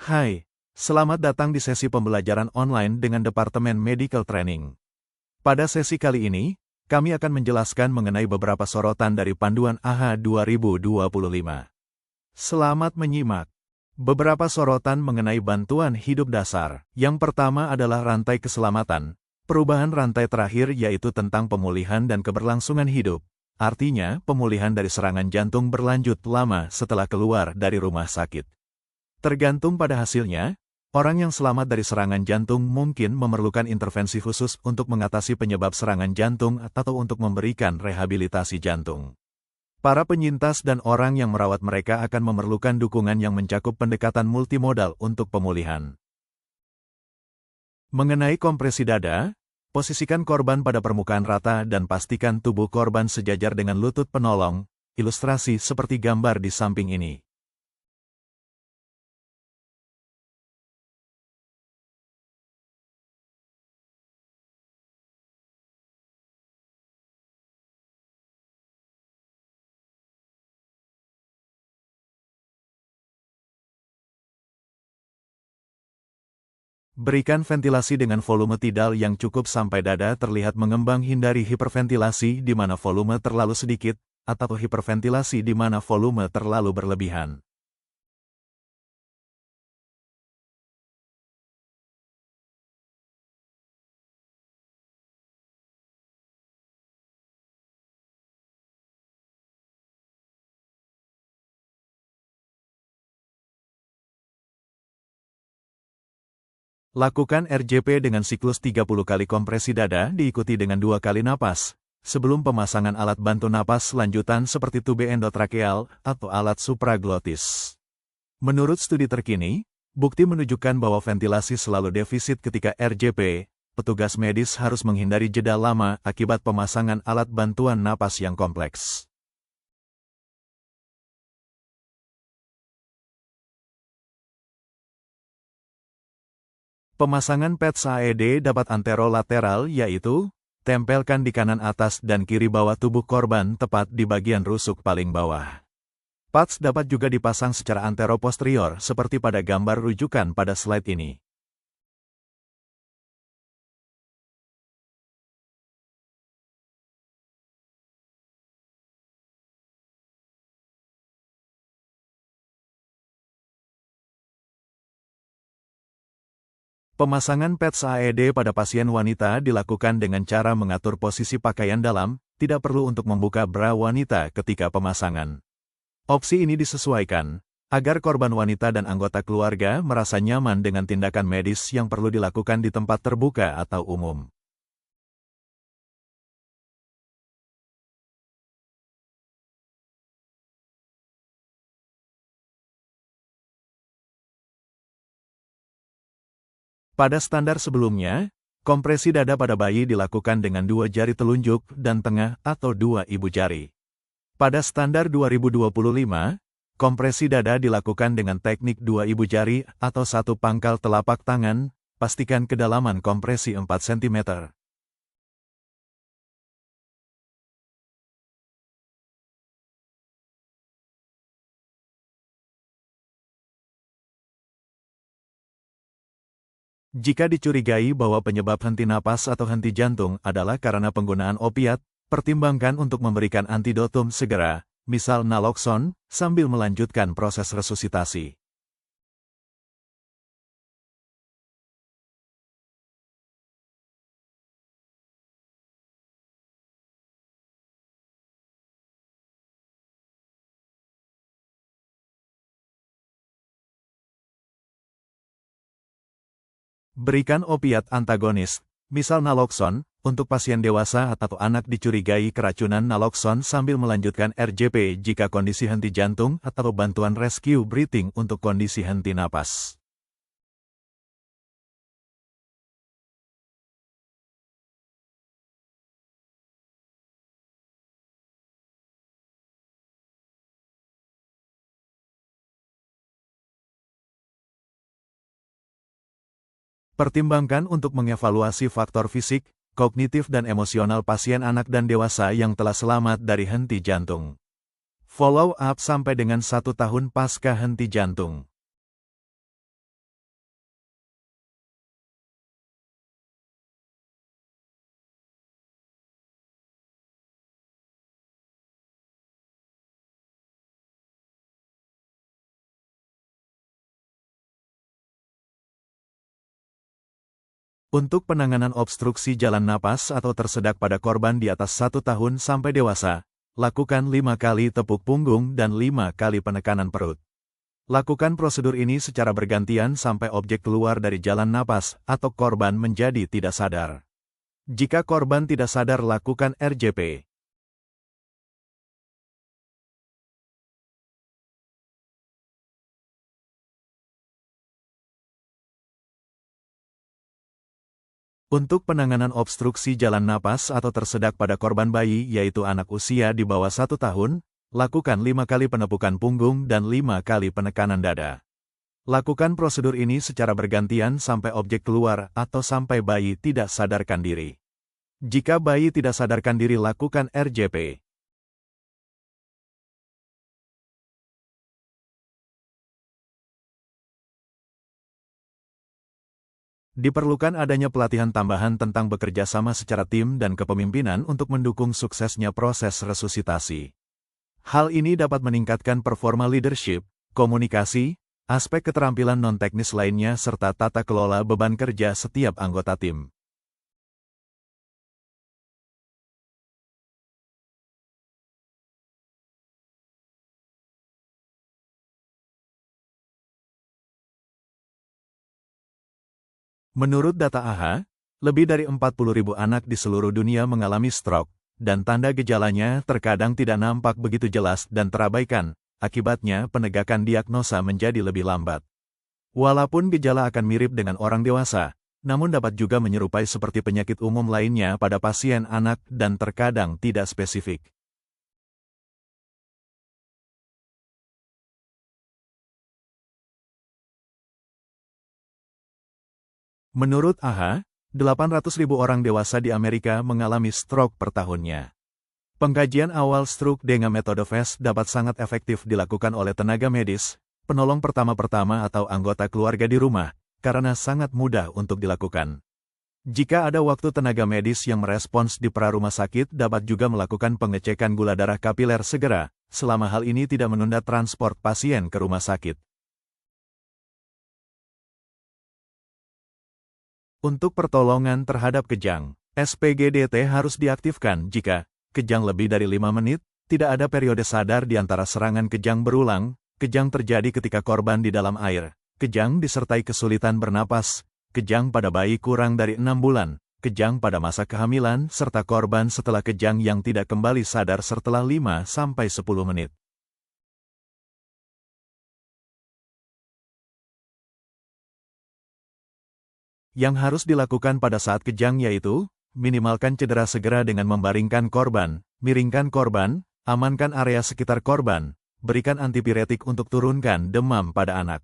Hai, selamat datang di sesi pembelajaran online dengan Departemen Medical Training. Pada sesi kali ini, kami akan menjelaskan mengenai beberapa sorotan dari Panduan AHA 2025. Selamat menyimak. Beberapa sorotan mengenai bantuan hidup dasar. Yang pertama adalah rantai keselamatan. Perubahan rantai terakhir yaitu tentang pemulihan dan keberlangsungan hidup. Artinya, pemulihan dari serangan jantung berlanjut lama setelah keluar dari rumah sakit. Tergantung pada hasilnya, orang yang selamat dari serangan jantung mungkin memerlukan intervensi khusus untuk mengatasi penyebab serangan jantung atau untuk memberikan rehabilitasi jantung. Para penyintas dan orang yang merawat mereka akan memerlukan dukungan yang mencakup pendekatan multimodal untuk pemulihan. Mengenai kompresi dada, posisikan korban pada permukaan rata dan pastikan tubuh korban sejajar dengan lutut penolong, ilustrasi seperti gambar di samping ini. Berikan ventilasi dengan volume tidal yang cukup sampai dada terlihat mengembang. Hindari hiperventilasi di mana volume terlalu sedikit, atau hiperventilasi di mana volume terlalu berlebihan. Lakukan RJP dengan siklus 30 kali kompresi dada diikuti dengan 2 kali napas, sebelum pemasangan alat bantu napas lanjutan seperti tube endotrakeal atau alat supraglotis. Menurut studi terkini, bukti menunjukkan bahwa ventilasi selalu defisit ketika RJP, petugas medis harus menghindari jeda lama akibat pemasangan alat bantuan napas yang kompleks. Pemasangan pads AED dapat anterolateral yaitu, tempelkan di kanan atas dan kiri bawah tubuh korban tepat di bagian rusuk paling bawah. Pads dapat juga dipasang secara anteroposterior seperti pada gambar rujukan pada slide ini. Pemasangan pads AED pada pasien wanita dilakukan dengan cara mengatur posisi pakaian dalam, tidak perlu untuk membuka bra wanita ketika pemasangan. Opsi ini disesuaikan, agar korban wanita dan anggota keluarga merasa nyaman dengan tindakan medis yang perlu dilakukan di tempat terbuka atau umum. Pada standar sebelumnya, kompresi dada pada bayi dilakukan dengan 2 jari telunjuk dan tengah atau 2 ibu jari. Pada standar 2025, kompresi dada dilakukan dengan teknik 2 ibu jari atau 1 pangkal telapak tangan, pastikan kedalaman kompresi 4 cm. Jika dicurigai bahwa penyebab henti napas atau henti jantung adalah karena penggunaan opiat, pertimbangkan untuk memberikan antidotum segera, misal naloxone, sambil melanjutkan proses resusitasi. Berikan opiat antagonis, misal naloxone, untuk pasien dewasa atau anak dicurigai keracunan naloxone sambil melanjutkan RJP jika kondisi henti jantung atau bantuan rescue breathing untuk kondisi henti napas. Pertimbangkan untuk mengevaluasi faktor fisik, kognitif dan emosional pasien anak dan dewasa yang telah selamat dari henti jantung. Follow up sampai dengan 1 tahun pasca henti jantung. Untuk penanganan obstruksi jalan napas atau tersedak pada korban di atas 1 tahun sampai dewasa, lakukan 5 kali tepuk punggung dan 5 kali penekanan perut. Lakukan prosedur ini secara bergantian sampai objek keluar dari jalan napas atau korban menjadi tidak sadar. Jika korban tidak sadar, lakukan RJP. Untuk penanganan obstruksi jalan napas atau tersedak pada korban bayi yaitu anak usia di bawah 1 tahun, lakukan 5 kali penepukan punggung dan 5 kali penekanan dada. Lakukan prosedur ini secara bergantian sampai objek keluar atau sampai bayi tidak sadarkan diri. Jika bayi tidak sadarkan diri, lakukan RJP. Diperlukan adanya pelatihan tambahan tentang bekerja sama secara tim dan kepemimpinan untuk mendukung suksesnya proses resusitasi. Hal ini dapat meningkatkan performa leadership, komunikasi, aspek keterampilan non-teknis lainnya serta tata kelola beban kerja setiap anggota tim. Menurut data AHA, lebih dari 40.000 anak di seluruh dunia mengalami stroke, dan tanda gejalanya terkadang tidak nampak begitu jelas dan terabaikan, akibatnya penegakan diagnosa menjadi lebih lambat. Walaupun gejala akan mirip dengan orang dewasa, namun dapat juga menyerupai seperti penyakit umum lainnya pada pasien anak dan terkadang tidak spesifik. Menurut AHA, 800.000 orang dewasa di Amerika mengalami stroke per tahunnya. Pengkajian awal stroke dengan metode FAST dapat sangat efektif dilakukan oleh tenaga medis, penolong pertama atau anggota keluarga di rumah, karena sangat mudah untuk dilakukan. Jika ada waktu, tenaga medis yang merespons di pra-rumah sakit dapat juga melakukan pengecekan gula darah kapiler segera, selama hal ini tidak menunda transport pasien ke rumah sakit. Untuk pertolongan terhadap kejang, SPGDT harus diaktifkan jika kejang lebih dari 5 menit, tidak ada periode sadar di antara serangan kejang berulang, kejang terjadi ketika korban di dalam air, kejang disertai kesulitan bernapas, kejang pada bayi kurang dari 6 bulan, kejang pada masa kehamilan, serta korban setelah kejang yang tidak kembali sadar setelah 5-10 menit. Yang harus dilakukan pada saat kejang yaitu, minimalkan cedera segera dengan membaringkan korban, miringkan korban, amankan area sekitar korban, berikan antipiretik untuk turunkan demam pada anak.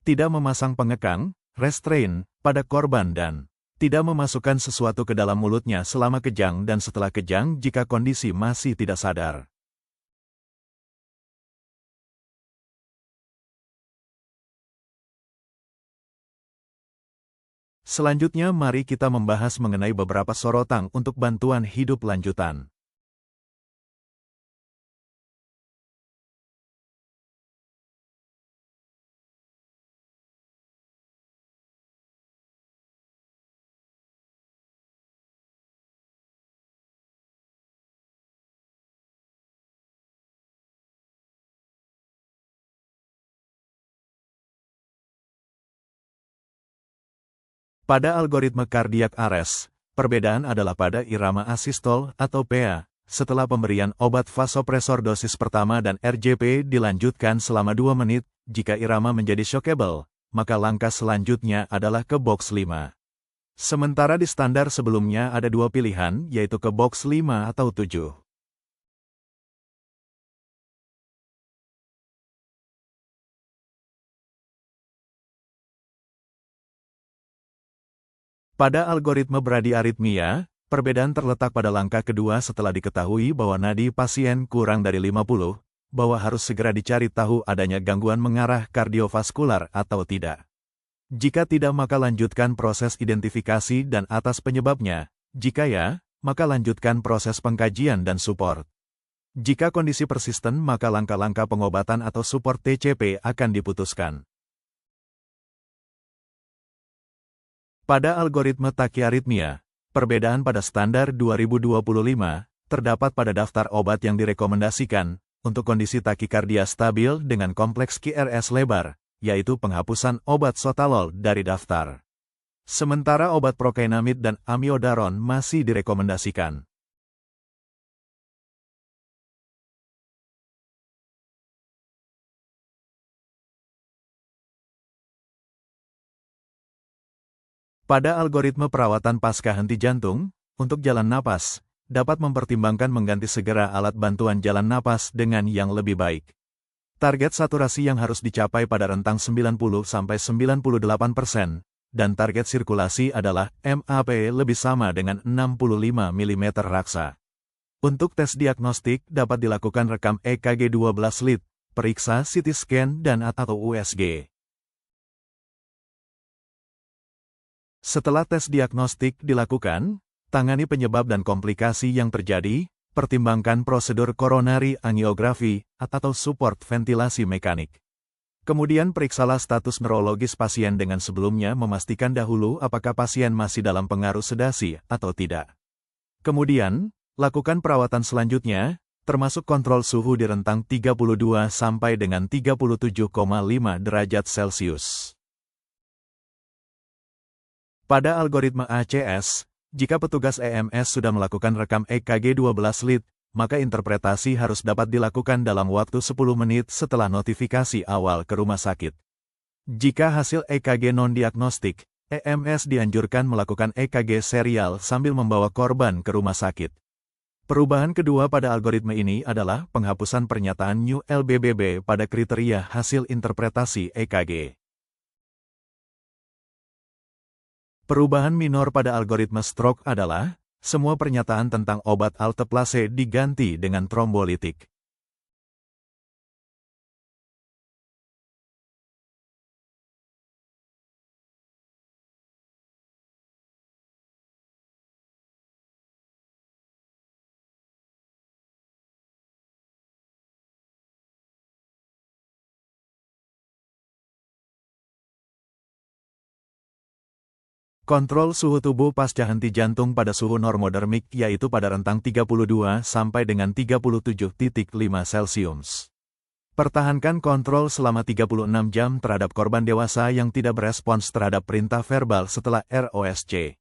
Tidak memasang pengekang, restrain, pada korban dan tidak memasukkan sesuatu ke dalam mulutnya selama kejang dan setelah kejang jika kondisi masih tidak sadar. Selanjutnya mari kita membahas mengenai beberapa sorotan untuk bantuan hidup lanjutan. Pada algoritma kardiak arrest, perbedaan adalah pada irama asistol atau PA. Setelah pemberian obat vasopresor dosis pertama dan RJP dilanjutkan selama 2 menit, jika irama menjadi shockable, maka langkah selanjutnya adalah ke box 5. Sementara di standar sebelumnya ada 2 pilihan, yaitu ke box 5 atau 7. Pada algoritma bradiaritmia, perbedaan terletak pada langkah kedua setelah diketahui bahwa nadi pasien kurang dari 50, bahwa harus segera dicari tahu adanya gangguan mengarah kardiovaskular atau tidak. Jika tidak, maka lanjutkan proses identifikasi dan atas penyebabnya. Jika ya, maka lanjutkan proses pengkajian dan support. Jika kondisi persisten, maka langkah-langkah pengobatan atau support TCP akan diputuskan. Pada algoritma tachyarrhythmia, perbedaan pada standar 2025 terdapat pada daftar obat yang direkomendasikan untuk kondisi takikardia stabil dengan kompleks QRS lebar, yaitu penghapusan obat sotalol dari daftar. Sementara obat prokainamid dan amiodaron masih direkomendasikan. Pada algoritma perawatan pasca henti jantung, untuk jalan napas, dapat mempertimbangkan mengganti segera alat bantuan jalan napas dengan yang lebih baik. Target saturasi yang harus dicapai pada rentang 90–98%, dan target sirkulasi adalah MAP lebih sama dengan 65 mm raksa. Untuk tes diagnostik dapat dilakukan rekam EKG 12 lead, periksa CT scan dan atau USG. Setelah tes diagnostik dilakukan, tangani penyebab dan komplikasi yang terjadi, pertimbangkan prosedur coronary angiography atau support ventilasi mekanik. Kemudian periksalah status neurologis pasien dengan sebelumnya memastikan dahulu apakah pasien masih dalam pengaruh sedasi atau tidak. Kemudian, lakukan perawatan selanjutnya, termasuk kontrol suhu di rentang 32 sampai dengan 37,5 derajat Celcius. Pada algoritma ACS, jika petugas EMS sudah melakukan rekam EKG 12 lead, maka interpretasi harus dapat dilakukan dalam waktu 10 menit setelah notifikasi awal ke rumah sakit. Jika hasil EKG non-diagnostik, EMS dianjurkan melakukan EKG serial sambil membawa korban ke rumah sakit. Perubahan kedua pada algoritma ini adalah penghapusan pernyataan New LBBB pada kriteria hasil interpretasi EKG. Perubahan minor pada algoritma stroke adalah, semua pernyataan tentang obat alteplase diganti dengan trombolitik. Kontrol suhu tubuh pasca henti jantung pada suhu normodermik yaitu pada rentang 32 sampai dengan 37,5 Celcius. Pertahankan kontrol selama 36 jam terhadap korban dewasa yang tidak berespons terhadap perintah verbal setelah ROSC.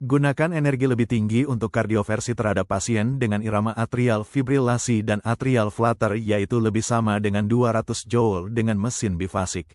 Gunakan energi lebih tinggi untuk kardioversi terhadap pasien dengan irama atrial fibrilasi dan atrial flutter yaitu lebih sama dengan 200 joule dengan mesin bifasik.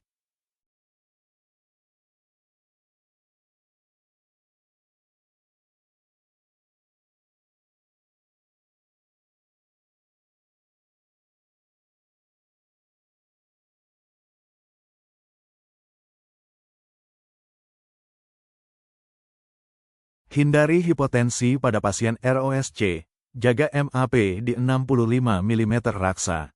Hindari hipotensi pada pasien ROSC, jaga MAP di 65 mm raksa.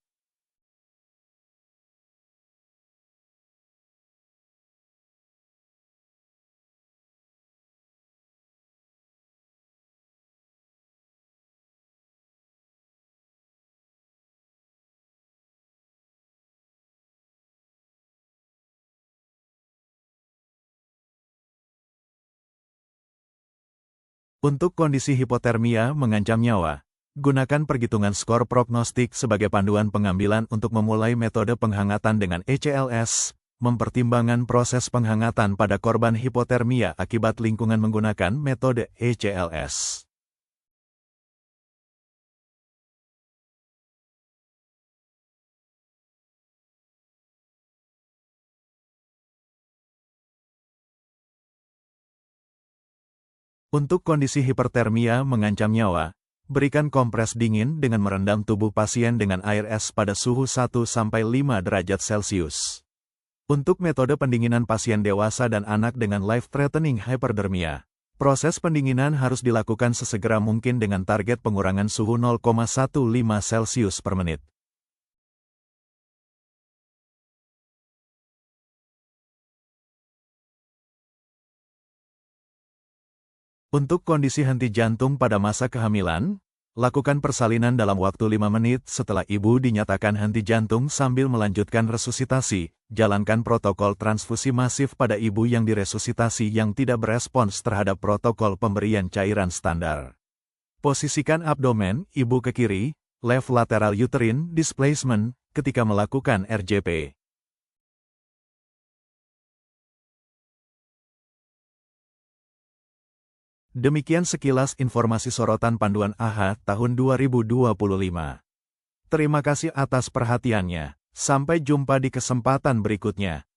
Untuk kondisi hipotermia mengancam nyawa, gunakan perhitungan skor prognostik sebagai panduan pengambilan untuk memulai metode penghangatan dengan ECLS, mempertimbangkan proses penghangatan pada korban hipotermia akibat lingkungan menggunakan metode ECLS. Untuk kondisi hipertermia mengancam nyawa, berikan kompres dingin dengan merendam tubuh pasien dengan air es pada suhu 1–5 derajat Celcius. Untuk metode pendinginan pasien dewasa dan anak dengan life-threatening hyperdermia, proses pendinginan harus dilakukan sesegera mungkin dengan target pengurangan suhu 0,15 Celcius per menit. Untuk kondisi henti jantung pada masa kehamilan, lakukan persalinan dalam waktu 5 menit setelah ibu dinyatakan henti jantung sambil melanjutkan resusitasi. Jalankan protokol transfusi masif pada ibu yang diresusitasi yang tidak berespons terhadap protokol pemberian cairan standar. Posisikan abdomen ibu ke kiri, left lateral uterine displacement, ketika melakukan RJP. Demikian sekilas informasi sorotan panduan AHA tahun 2025. Terima kasih atas perhatiannya. Sampai jumpa di kesempatan berikutnya.